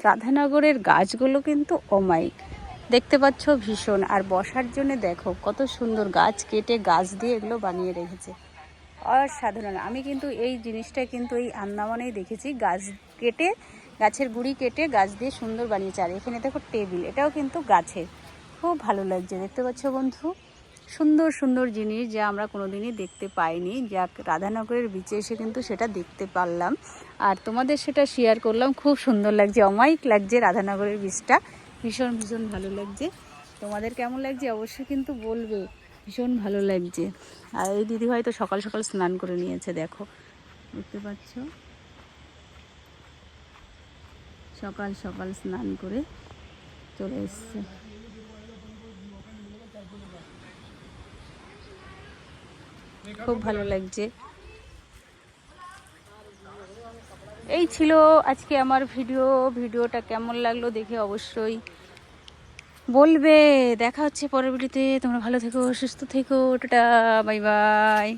রাধানগরের গাছগুলো কিন্তু অমায়িক, দেখতে পাচ্ছ ভীষণ। আর বসার জন্য দেখো কত সুন্দর গাছ কেটে গাছ দিয়ে এগুলো বানিয়ে রেখেছে, অসাধারণ। আমি কিন্তু এই জিনিসটা কিন্তু এই আন্দামানেই দেখেছি, গাছ কেটে, গাছের গুঁড়ি কেটে গাছ দিয়ে সুন্দর বানিয়েছে। আর এখানে দেখো টেবিল, এটাও কিন্তু গাছের, খুব ভালো লাগছে। দেখতে পাচ্ছ বন্ধু, সুন্দর সুন্দর জিনিস যা আমরা কোনোদিনই দেখতে পাইনি, যা রাধানগরের বিচে এসে কিন্তু সেটা দেখতে পারলাম আর তোমাদের সেটা শেয়ার করলাম। খুব সুন্দর লাগছে, অমায়িক লাগছে রাধানগরের বিচটা, ভীষণ ভীষণ ভালো লাগছে। তোমাদের কেমন লাগছে অবশ্যই কিন্তু বলবে, ভীষণ ভালো লাগছে। আর এই দিদি হয়তো সকাল সকাল স্নান করে নিয়েছে, দেখো দেখতে পাচ্ছ, সকাল সকাল স্নান করে চলে এসছে। খুব ভালো লাগছে। এই ছিল আজকে আমার ভিডিওটা কেমন লাগলো দেখে অবশ্যই বলবে। দেখা হচ্ছে পরের ভিডিওতে, তোমরা ভালো থেকো, সুস্থ থেকো, টাটা, বাই বাই।